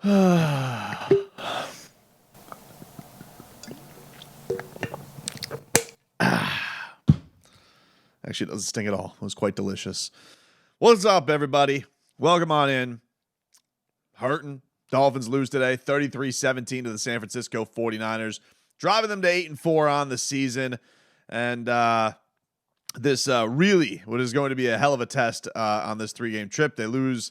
Actually, it doesn't sting at all. It was quite delicious. What's up, everybody? Welcome on in. Hurting. Dolphins lose today, 33-17 to the San Francisco 49ers, driving them to 8-4 on the season. And this really what is going to be a hell of a test on this three-game trip. They lose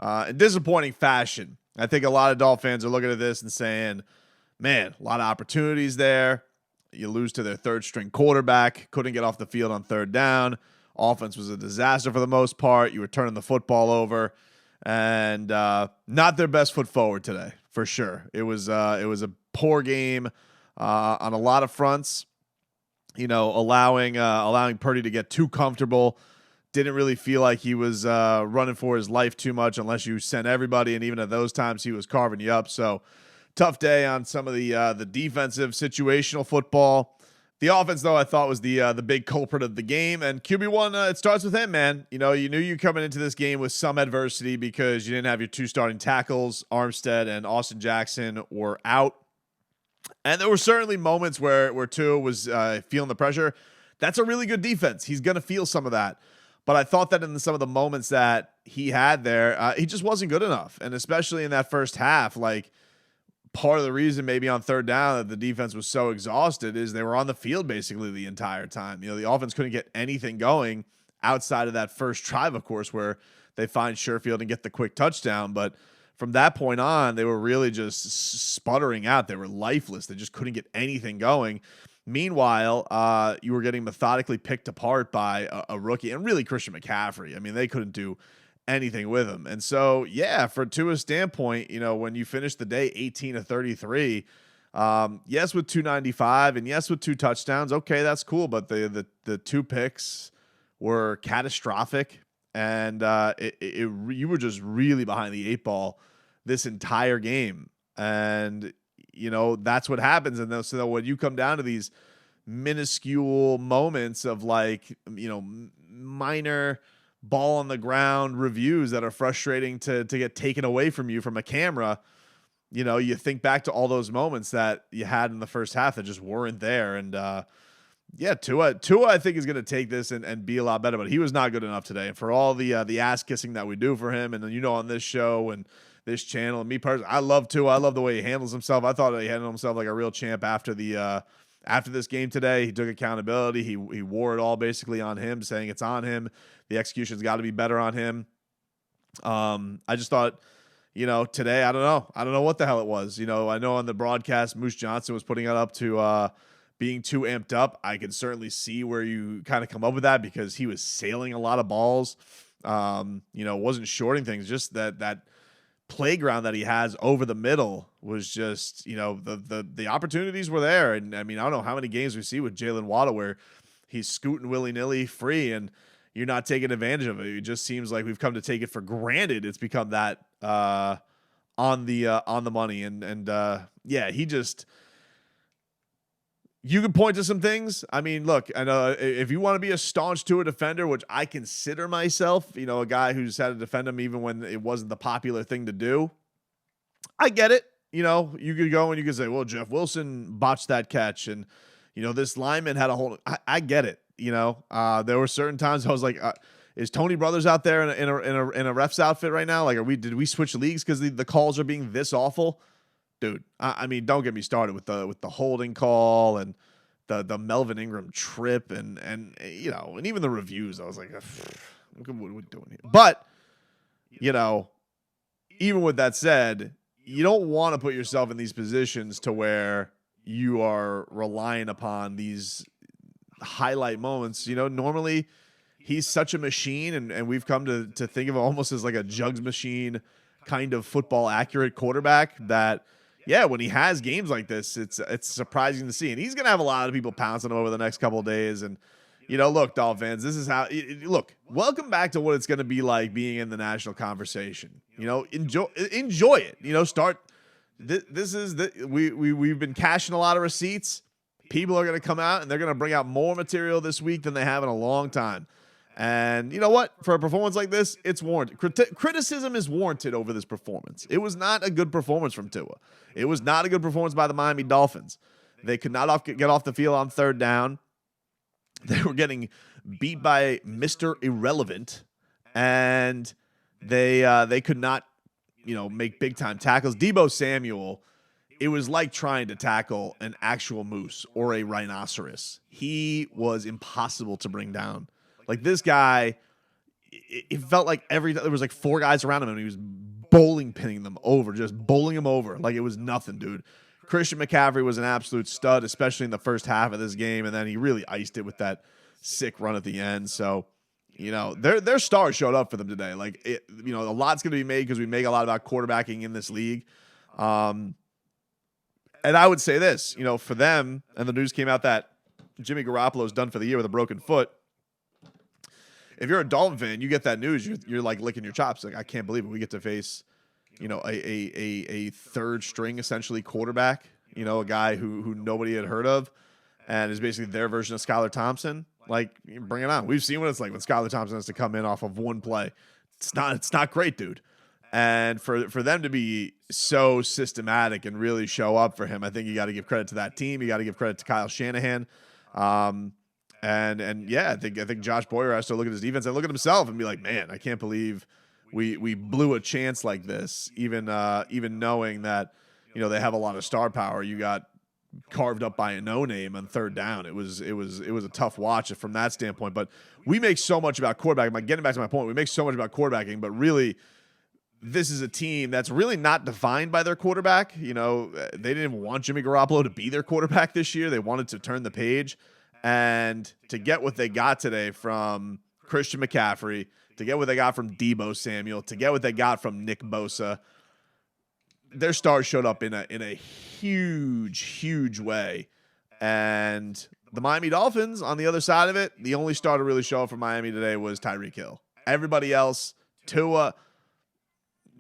in disappointing fashion. I think a lot of Dolphin fans are looking at this and saying, man, a lot of opportunities there. You lose to their third-string quarterback. Couldn't get off the field on third down. Offense was a disaster for the most part. You were turning the football over. And not their best foot forward today, for sure. It was a poor game on a lot of fronts. You know, allowing Purdy to get too comfortable. Didn't really feel like he was running for his life too much unless you sent everybody, and even at those times he was carving you up. So tough day on some of the defensive situational football. The offense, though, I thought was the big culprit of the game. And QB1, it starts with him, man. You know, you knew you coming into this game with some adversity because you didn't have your two starting tackles. Armstead and Austin Jackson were out. And there were certainly moments where Tua was feeling the pressure. That's a really good defense. He's going to feel some of that. But I thought that in some of the moments that he had there, he just wasn't good enough. And especially in that first half, like, part of the reason maybe on third down that the defense was so exhausted is they were on the field basically the entire time. You know, the offense couldn't get anything going outside of that first drive, of course, where they find Sherfield and get the quick touchdown. But from that point on, they were really just sputtering out. They were lifeless. They just couldn't get anything going. Meanwhile, you were getting methodically picked apart by a rookie and really Christian McCaffrey. I mean, they couldn't do anything with him. And so, yeah, for Tua's standpoint, you know, when you finish the day 18-33, yes, with 295 and yes, with two touchdowns, okay, that's cool. But the two picks were catastrophic. And you were just really behind the eight ball this entire game. And, you know, that's what happens. And so when you come down to these minuscule moments of, like, you know, minor ball on the ground reviews that are frustrating to get taken away from you from a camera, you know, you think back to all those moments that you had in the first half that just weren't there. And yeah, Tua I think is going to take this and be a lot better, but he was not good enough today. And for all the ass kissing that we do for him, and then, you know, on this show and this channel, and me personally, I love Tua. I love the way he handles himself. I thought he handled himself like a real champ after this game today. He took accountability. He wore it all basically on him, saying it's on him. The execution's got to be better on him. I just thought, you know, today, I don't know what the hell it was. You know, I know on the broadcast, Moose Johnson was putting it up to being too amped up. I can certainly see where you kind of come up with that because he was sailing a lot of balls. You know, wasn't shorting things. Just that playground that he has over the middle was just, you know, the opportunities were there. And I mean, I don't know how many games we see with Jalen Waddle where he's scooting willy-nilly free and you're not taking advantage of it. It just seems like we've come to take it for granted. It's become that on the money. And yeah, he just, you can point to some things. I mean, look, I know if you want to be a staunch Tua defender, which I consider myself, you know, a guy who's had to defend him even when it wasn't the popular thing to do, I get it. You know, you could go and you could say, well, Jeff Wilson botched that catch. And, you know, this lineman had a whole, I get it. You know, there were certain times I was like, is Tony Brothers out there in a ref's outfit right now? Like, did we switch leagues because the calls are being this awful? Dude, I mean, don't get me started with the holding call and the Melvin Ingram trip and you know, and even the reviews. I was like, what are we doing here? But, you know, even with that said, you don't want to put yourself in these positions to where you are relying upon these highlight moments. You know, normally he's such a machine, and we've come to think of him almost as like a jugs machine kind of football accurate quarterback that, yeah, when he has games like this, it's surprising to see. And he's going to have a lot of people pouncing him over the next couple of days. And, you know, look, Dolphin fans, this is how look, welcome back to what it's going to be like being in the national conversation. You know, enjoy it. You know, we've been cashing a lot of receipts. People are going to come out and they're going to bring out more material this week than they have in a long time. And you know what? For a performance like this, it's warranted. Criticism is warranted over this performance. It was not a good performance from Tua. It was not a good performance by the Miami Dolphins. They could not get off the field on third down. They were getting beat by Mr. Irrelevant, and they could not, make big time tackles. Deebo Samuel, it was like trying to tackle an actual moose or a rhinoceros. He was impossible to bring down. Like this guy, it felt like there was like 4 guys around him, and he was bowling pinning them over, just bowling them over like it was nothing, dude. Christian McCaffrey was an absolute stud, especially in the first half of this game, and then he really iced it with that sick run at the end. So, their stars showed up for them today. Like, a lot's going to be made because we make a lot about quarterbacking in this league. And I would say this, for them, and the news came out that Jimmy Garoppolo's done for the year with a broken foot. If you're a Dolphin fan, you get that news, you're like licking your chops. Like, I can't believe it. We get to face a third string essentially quarterback, a guy who nobody had heard of, and is basically their version of Skylar Thompson. Like, bring it on. We've seen what it's like when Skylar Thompson has to come in off of one play. It's not great, dude. And for them to be so systematic and really show up for him, I think you got to give credit to that team. You got to give credit to Kyle Shanahan. And yeah, I think Josh Boyer has to look at his defense and look at himself and be like, man, I can't believe we blew a chance like this, even knowing that, they have a lot of star power. You got carved up by a no-name on third down. It was a tough watch from that standpoint. But we make so much about quarterbacking. Getting back to my point, we make so much about quarterbacking, but really, this is a team that's really not defined by their quarterback. They didn't even want Jimmy Garoppolo to be their quarterback this year. They wanted to turn the page. And to get what they got today from Christian McCaffrey, to get what they got from Deebo Samuel, to get what they got from Nick Bosa, their stars showed up in a huge, huge way. And the Miami Dolphins, on the other side of it, the only star to really show up for Miami today was Tyreek Hill. Everybody else, Tua,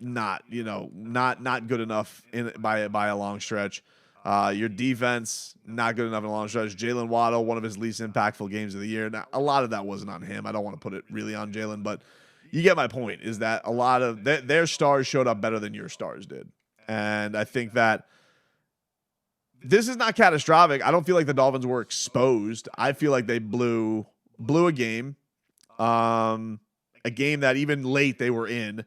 not good enough by a long stretch. Your defense, not good enough in a long stretch. Jalen Waddle, one of his least impactful games of the year. Now, a lot of that wasn't on him. I don't want to put it really on Jalen, but you get my point, is that a lot of their stars showed up better than your stars did. And I think that this is not catastrophic. I don't feel like the Dolphins were exposed. I feel like they blew a game, a game that even late they were in.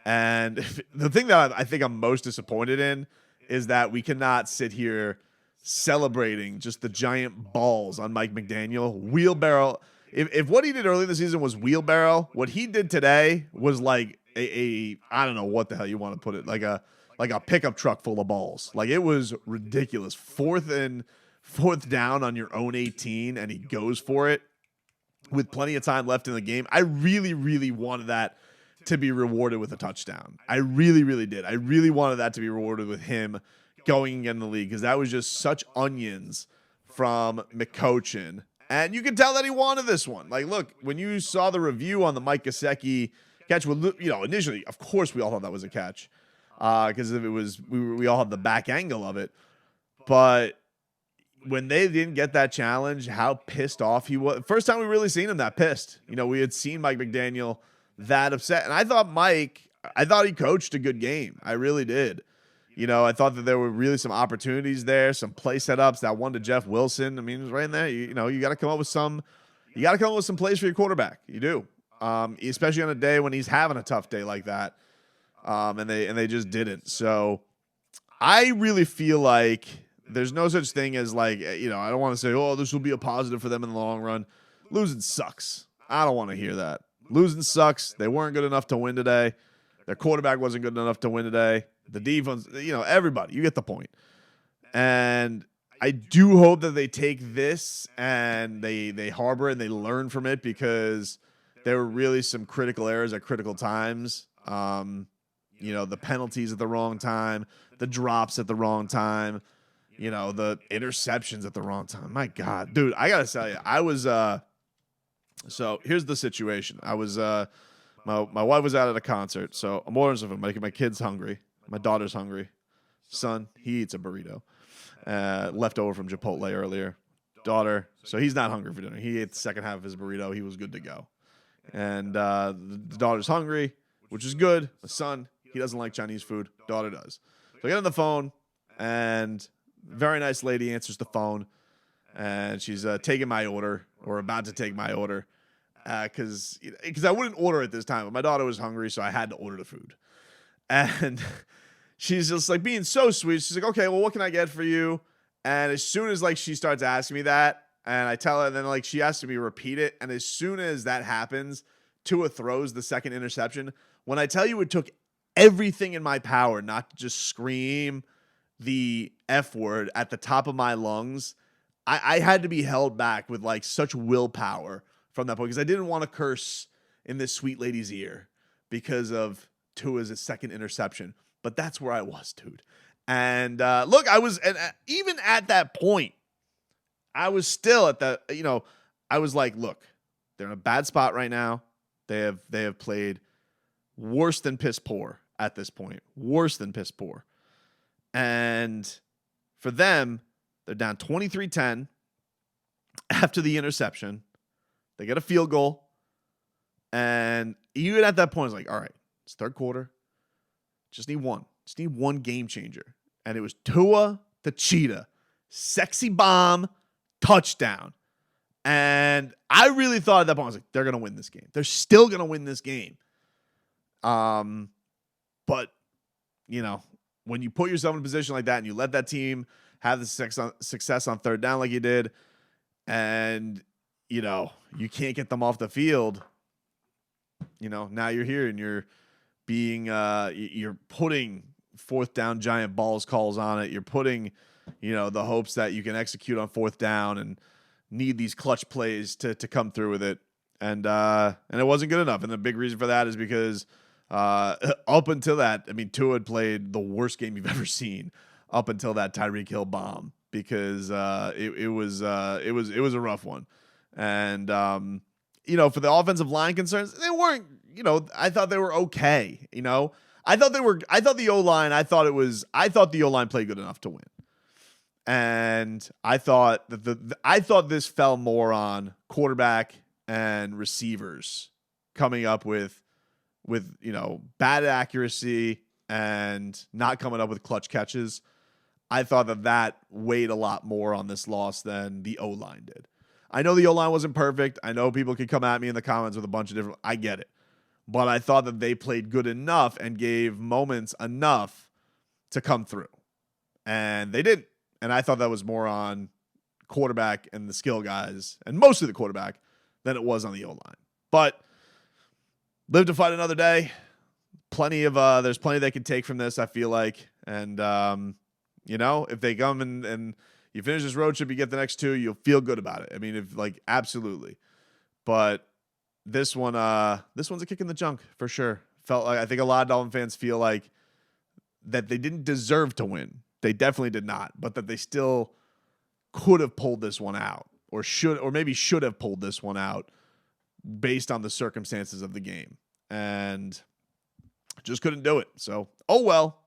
And the thing that I think I'm most disappointed in is that we cannot sit here celebrating just the giant balls on Mike McDaniel. Wheelbarrow. If what he did early in the season was wheelbarrow, what he did today was like I don't know what the hell you want to put it, like a pickup truck full of balls. Like, it was ridiculous. Fourth down on your own 18, and he goes for it with plenty of time left in the game. I really, really wanted that to be rewarded with a touchdown. I really, really did. I really wanted that to be rewarded with him going in the league, because that was just such onions from McCochin. And you can tell that he wanted this one. Like, look, when you saw the review on the Mike Gesicki catch, initially, of course, we all thought that was a catch, because if it was, we all had the back angle of it. But when they didn't get that challenge, how pissed off he was. First time we really seen him that pissed. We had seen Mike McDaniel that upset. And I thought he coached a good game. I really did. I thought that there were really some opportunities there, some play setups. That one to Jeff Wilson, I mean, it was right in there. You got to come up with some plays for your quarterback. You do. Especially on a day when he's having a tough day like that. And they just didn't. So I really feel like there's no such thing as I don't want to say, oh, this will be a positive for them in the long run. Losing sucks. I don't want to hear that. Losing sucks. They weren't good enough to win today. Their quarterback wasn't good enough to win today. The defense, everybody, you get the point. And I do hope that they take this and they harbor it and they learn from it, because there were really some critical errors at critical times. The penalties at the wrong time, the drops at the wrong time, the interceptions at the wrong time. My God, dude, I got to tell you, I was so here's the situation. I was my wife was out at a concert, so I'm ordering something, making my kids hungry. My daughter's hungry. Son, he eats a burrito, left over from Chipotle earlier. Daughter, so he's not hungry for dinner. He ate the second half of his burrito. He was good to go. And the daughter's hungry, which is good. The son, he doesn't like Chinese food. Daughter does. So I get on the phone, and very nice lady answers the phone, and she's taking my order, or about to take my order, because I wouldn't order at this time, but my daughter was hungry, so I had to order the food. And she's just like being so sweet. She's like, okay, well, what can I get for you? And as soon as like she starts asking me that, and I tell her, and then like she asks me to repeat it, and as soon as that happens, Tua throws the second interception. When I tell you it took everything in my power not to just scream the F word at the top of my lungs, I had to be held back with like such willpower from that point, because I didn't want to curse in this sweet lady's ear because of Tua's second interception. But that's where I was, dude. And look, I was, and even at that point, I was still at that, I was like, look, they're in a bad spot right now. They have played worse than piss poor at this point. Worse than piss poor. And for them, they're down 23-10 after the interception. They get a field goal. And even at that point, it's like, all right, it's third quarter. Just need one. Just need one game changer. And it was Tua the Cheetah. Sexy bomb, touchdown. And I really thought at that point, I was like, they're going to win this game. They're still going to win this game. But, when you put yourself in a position like that and you let that team have the success on third down like you did, and, you can't get them off the field, now you're here and you're being, you're putting fourth down giant balls calls on it. You're putting, the hopes that you can execute on fourth down and need these clutch plays to come through with it. And it wasn't good enough. And the big reason for that is because up until that, Tua had played the worst game you've ever seen up until that Tyreek Hill bomb, because it was a rough one. And for the offensive line concerns, they weren't, I thought they were okay. I thought the O-line played good enough to win. And I thought that I thought this fell more on quarterback and receivers coming up with bad accuracy and not coming up with clutch catches. I thought that weighed a lot more on this loss than the O-line did. I know the O-line wasn't perfect. I know people could come at me in the comments with a bunch of different, I get it. But I thought that they played good enough and gave moments enough to come through. And they didn't. And I thought that was more on quarterback and the skill guys, and mostly the quarterback, than it was on the O-line. But live to fight another day. There's plenty they can take from this, I feel like. And, if they come and you finish this road trip, you get the next two, you'll feel good about it. Absolutely. But this one's a kick in the junk for sure. I think a lot of Dolphin fans feel like that they didn't deserve to win. They definitely did not, but that they still could have pulled this one out, or maybe should have pulled this one out based on the circumstances of the game, and just couldn't do it. So, oh well.